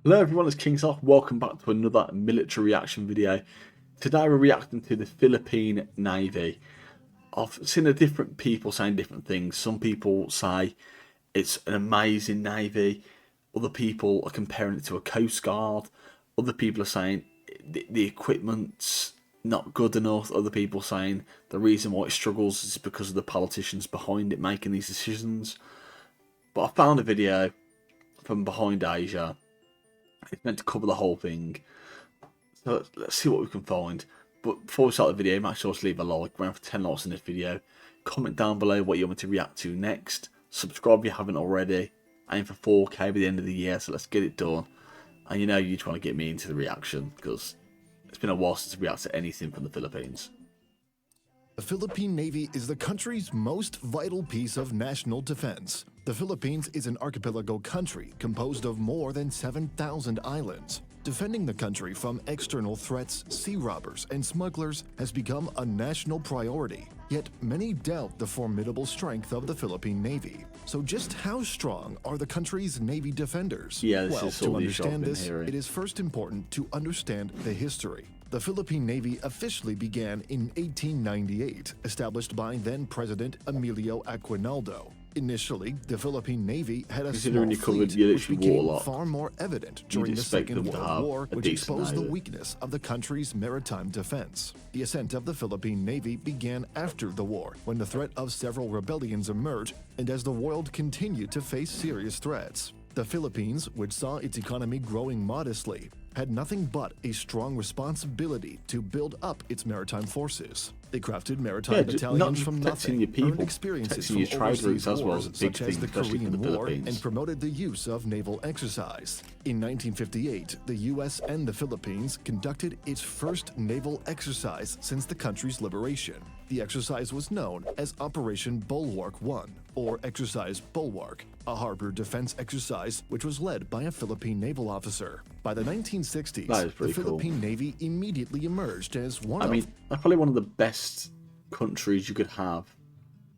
Hello everyone, it's King Sloth. Welcome back to another military reaction video. Today we're reacting to the Philippine Navy. I've seen different people saying different things. Some people say it's an amazing Navy. Other people are comparing it to a Coast Guard. Other people are saying the equipment's not good enough. Other people saying the reason why it struggles is because of the politicians behind it making these decisions. But I found a video from Behind Asia. It's meant to cover the whole thing. So let's see what we can find. But before we start the video, make sure to leave a like. We're around for 10 likes in this video. Comment down below what you want me to react to next. Subscribe if you haven't already. Aim for 4K by the end of the year, so let's get it done. And you know you just want to get me into the reaction, because it's been a while since we react to anything from the Philippines. The Philippine Navy is the country's most vital piece of national defense. The Philippines is an archipelago country composed of more than 7,000 islands. Defending the country from external threats, sea robbers, and smugglers has become a national priority. Yet many doubt the formidable strength of the Philippine Navy. So just how strong are the country's Navy defenders? Yeah, well, to understand this, it is first important to understand the history. The Philippine Navy officially began in 1898, established by then-President Emilio Aguinaldo. Initially, the Philippine Navy had a small fleet, which became far more evident during the Second World War, which exposed the weakness of the country's maritime defense. The ascent of the Philippine Navy began after the war, when the threat of several rebellions emerged, and as the world continued to face serious threats. The Philippines, which saw its economy growing modestly, had nothing but a strong responsibility to build up its maritime forces. They crafted maritime battalions from nothing, earned experiences from overseas wars such as the Korean War, and promoted the use of naval exercise. In 1958, the U.S. and the Philippines conducted its first naval exercise since the country's liberation. The exercise was known as Operation Bulwark 1, or Exercise Bulwark, a harbor defense exercise which was led by a Philippine naval officer. By the 1960s, the Philippine Navy immediately emerged as that's probably one of the best countries you could have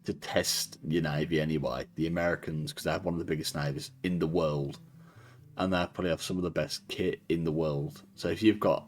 to test your Navy anyway. The Americans, because they have one of the biggest navies in the world, and they probably have some of the best kit in the world. So if you've got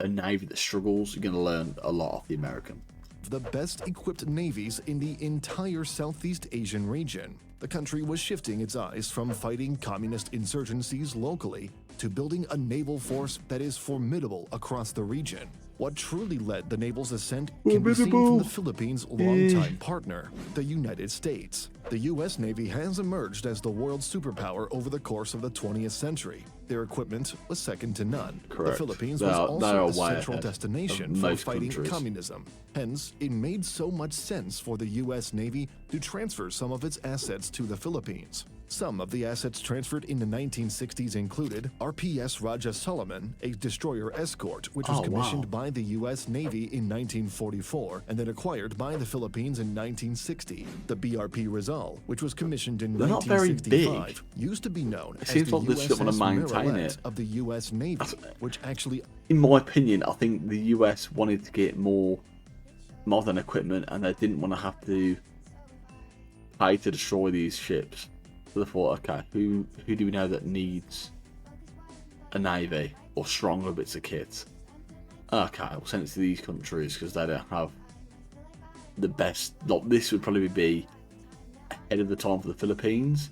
a Navy that struggles, you're going to learn a lot off the American. The best equipped navies in the entire Southeast Asian region. The country was shifting its eyes from fighting communist insurgencies locally to building a naval force that is formidable across the region. What truly led the naval's ascent can be seen from the Philippines' longtime partner, the United States. The U.S. Navy has emerged as the world's superpower over the course of the 20th century. Their equipment was second to none. Correct. The Philippines was also a central destination for fighting communism. Hence, it made so much sense for the U.S. Navy to transfer some of its assets to the Philippines. Some of the assets transferred in the 1960s included RPS Raja Solomon, a destroyer escort, which was commissioned by the U.S. Navy in 1944 and then acquired by the Philippines in 1960. The BRP Rizal, which was commissioned in 1965, used to be known as the USS Maryland of the U.S. Navy, which actually... In my opinion, I think the US wanted to get more modern equipment and they didn't want to have to pay to destroy these ships. So they thought, okay, who do we know that needs a navy or stronger bits of kit? Okay, we'll send it to these countries because they don't have the best. Like, this would probably be ahead of the time for the Philippines,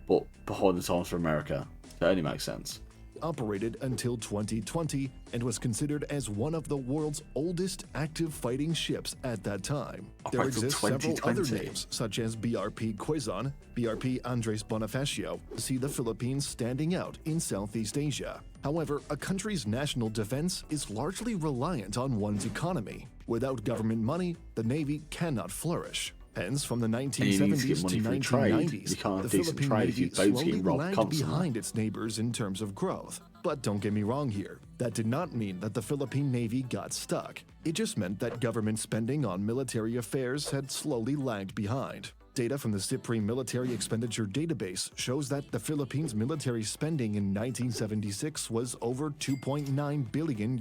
but behind the times for America. So it only makes sense. Operated until 2020 and was considered as one of the world's oldest active fighting ships at that time. There exist several other names, such as BRP Quezon, BRP Andres Bonifacio, to see the Philippines standing out in Southeast Asia. However, a country's national defense is largely reliant on one's economy. Without government money, the Navy cannot flourish. Hence, from the 1970s to 1990s, the Philippine Navy slowly lagged behind its neighbors in terms of growth. But don't get me wrong here, that did not mean that the Philippine Navy got stuck. It just meant that government spending on military affairs had slowly lagged behind. Data from the Supreme Military Expenditure Database shows that the Philippines' military spending in 1976 was over $2.9 billion,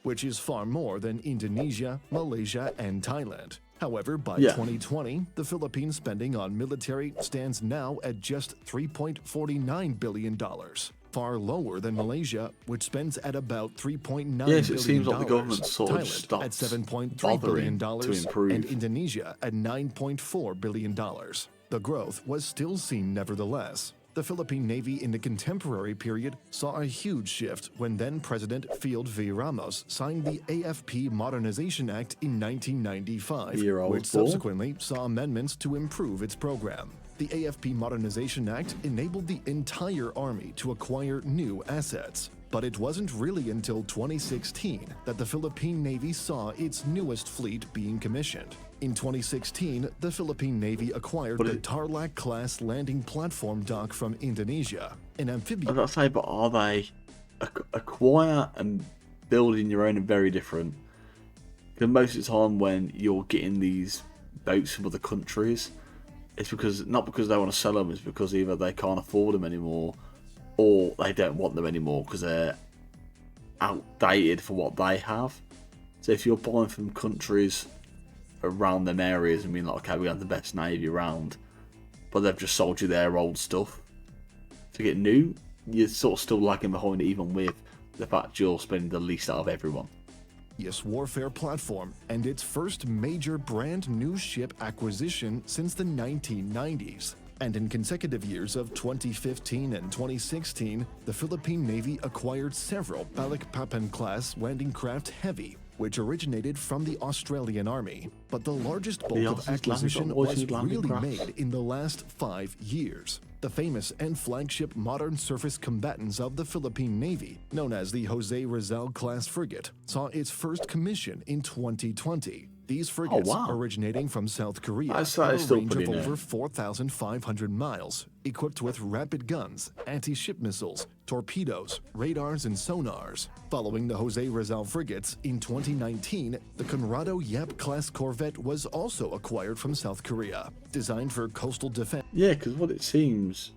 which is far more than Indonesia, Malaysia, and Thailand. However, by 2020, the Philippines' spending on military stands now at just $3.49 billion. far lower than Malaysia, which spends at about $3.9 Yes, billion. it seems like the government sort of Thailand at stopped $7.3 billion bothering to improve. and Indonesia at $9.4 billion. The growth was still seen nevertheless. The Philippine Navy in the contemporary period saw a huge shift when then-President Field V. Ramos signed the AFP Modernization Act in 1995, which subsequently saw amendments to improve its program. The AFP Modernization Act enabled the entire Army to acquire new assets. But it wasn't really until 2016 that the Philippine Navy saw its newest fleet being commissioned. In 2016, the Philippine Navy acquired the Tarlac-class landing platform dock from Indonesia, an amphibious... I was about to say, but are they acquire and building your own are very different? Because most of the time when you're getting these boats from other countries, it's because not because they want to sell them, it's because either they can't afford them anymore, or they don't want them anymore because they're outdated for what they have. So if you're buying from countries around them areas and being like, okay, we have the best navy around, but they've just sold you their old stuff to get new, you're sort of still lagging behind, even with the fact you're spending the least out of everyone. warfare platform and its first major brand new ship acquisition since the 1990s. And in consecutive years of 2015 and 2016, the Philippine Navy acquired several Balikpapan-class landing craft heavy, which originated from the Australian Army. But the largest bulk of acquisition was really made in the last 5 years. The famous and flagship modern surface combatants of the Philippine Navy, known as the Jose Rizal-class frigate, saw its first commission in 2020. These frigates, originating from South Korea, have a range of over 4,500 miles, equipped with rapid guns, anti-ship missiles, torpedoes, radars, and sonars. Following the Jose Rizal frigates, in 2019, the Conrado Yap-class corvette was also acquired from South Korea, designed for coastal defense. Yeah, because what it seems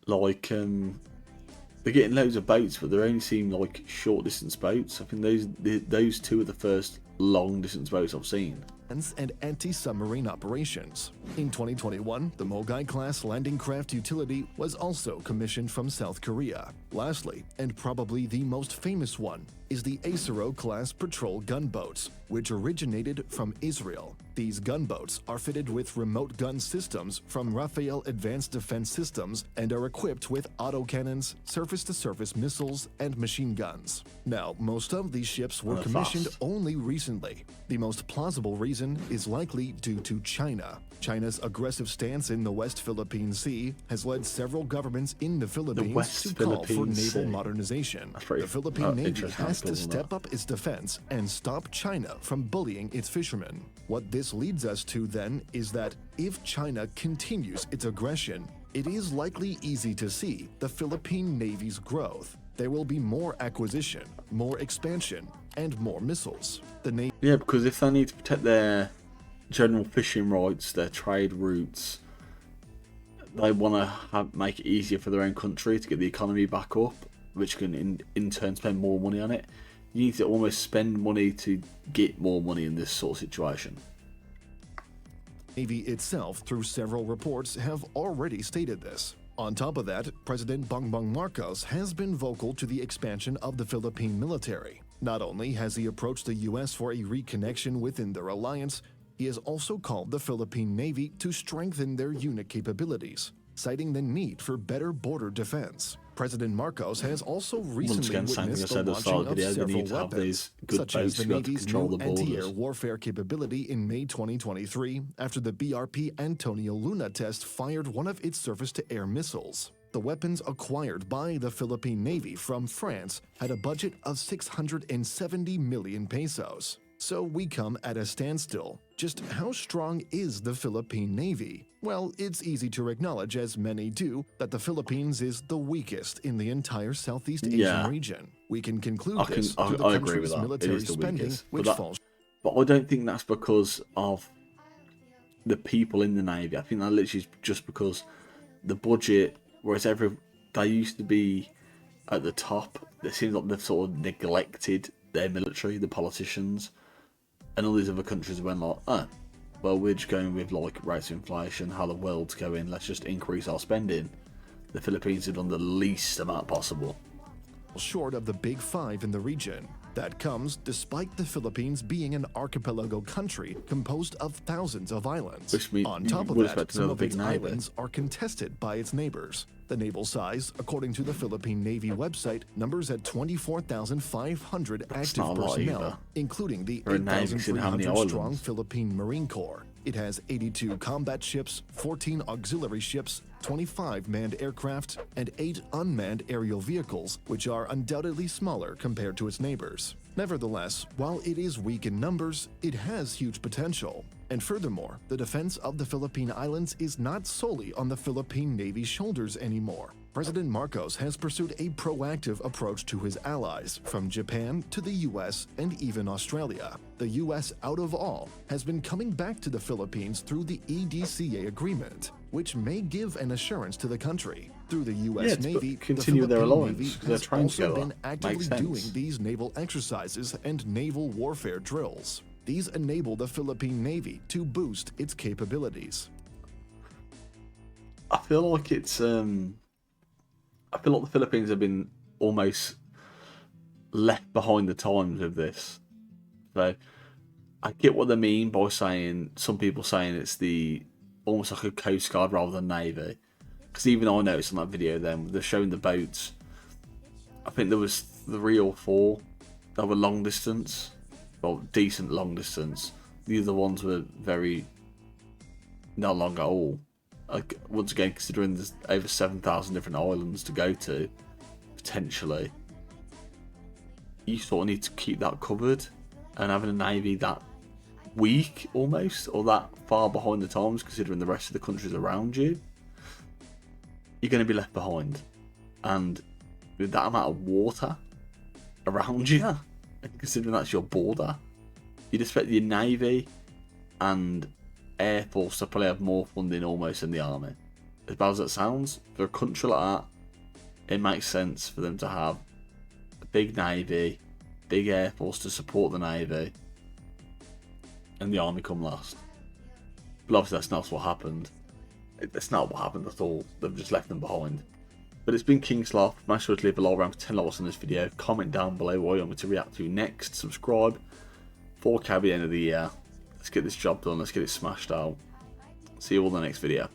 like, they're getting loads of boats, but they only seem like short-distance boats. I think those two are the first long-distance boats I've seen. And anti-submarine operations. In 2021, the Mogai-class landing craft utility was also commissioned from South Korea. Lastly, and probably the most famous one, is the Acero-class patrol gunboats, which originated from Israel. These gunboats are fitted with remote gun systems from Rafael Advanced Defense Systems and are equipped with autocannons, surface-to-surface missiles, and machine guns. Now, most of these ships were commissioned only recently. The most plausible reason is likely due to China. China's aggressive stance in the West Philippine Sea has led several governments in the Philippines to call for naval modernization. The Philippine Navy has to step up its defense and stop China from bullying its fishermen. What this leads us to then is that if China continues its aggression, it is likely easy to see the Philippine Navy's growth. There will be more acquisition, more expansion, and more missiles. The Navy... Yeah, because if they need to protect their general fishing rights, their trade routes, they want to make it easier for their own country to get the economy back up, which can in turn spend more money on it. You need to almost spend money to get more money in this sort of situation. Navy itself, through several reports, have already stated this. On top of that, President Bongbong Marcos has been vocal to the expansion of the Philippine military. Not only has he approached the U.S. for a reconnection within their alliance, he has also called the Philippine Navy to strengthen their unit capabilities, citing the need for better border defense. President Marcos has also recently witnessed the launching of several weapons, such as the Navy's new anti-air warfare capability in May 2023, after the BRP Antonio Luna test fired one of its surface-to-air missiles. The weapons acquired by the Philippine Navy from France had a budget of 670 million pesos. So we come at a standstill. Just how strong is the Philippine Navy? Well, it's easy to acknowledge, as many do, that the Philippines is the weakest in the entire Southeast Asian region. We can conclude this through the country's military spending, which falls... But I don't think that's because of the people in the Navy. I think that literally is just because the budget, whereas they used to be at the top, it seems like they've sort of neglected their military, the politicians. And all these other countries went like, oh, well, we're just going with like rates of inflation, how the world's going, let's just increase our spending. the Philippines have done the least amount possible. Short of the Big Five in the region. That comes despite the Philippines being an archipelago country composed of thousands of islands. Which means On top of would that, expect some another of big its navy. islands are contested by its neighbors. The naval size, according to the Philippine Navy website, numbers at 24,500 active not a lot personnel, either. including the For a navy, considering how many 8,300-strong islands. Philippine Marine Corps. It has 82 combat ships, 14 auxiliary ships, 25 manned aircraft, and 8 unmanned aerial vehicles, which are undoubtedly smaller compared to its neighbors. Nevertheless, while it is weak in numbers, it has huge potential. And furthermore, the defense of the Philippine Islands is not solely on the Philippine Navy's shoulders anymore. President Marcos has pursued a proactive approach to his allies, from Japan to the US and even Australia. The US, out of all, has been coming back to the Philippines through the EDCA agreement, which may give an assurance to the country. Through the US to Navy, continue the their Philippine alliance, Navy 'cause they're has trying also together. been actively Makes sense. doing these naval exercises and naval warfare drills. These enable the Philippine Navy to boost its capabilities. I feel like it's I feel like the Philippines have been almost left behind the times with this. So I get what they mean by saying, some people saying it's the almost like a coast guard rather than navy. Because even I noticed on that video then, they're showing the boats. I think there was 3 or 4 that were long distance, well, decent long distance. The other ones were very not long at all. Like, once again, considering there's over 7,000 different islands to go to, potentially, you sort of need to keep that covered. And having a navy that weak almost, or that far behind the times, considering the rest of the countries around you, you're going to be left behind. And with that amount of water around you, and considering that's your border, you'd expect your navy and Air Force to probably have more funding almost than the army. As bad as that sounds, for a country like that, it makes sense for them to have a big navy, big Air Force to support the navy, and the army come last. But obviously that's not what happened. That's not what happened at all. They've just left them behind. But it's been King Sloth. Make sure to leave a like around 10 likes on this video. Comment down below what you want me to react to next. Subscribe. 4K by the end of the year. Let's get this job done. Let's get it smashed out. See you all in the next video.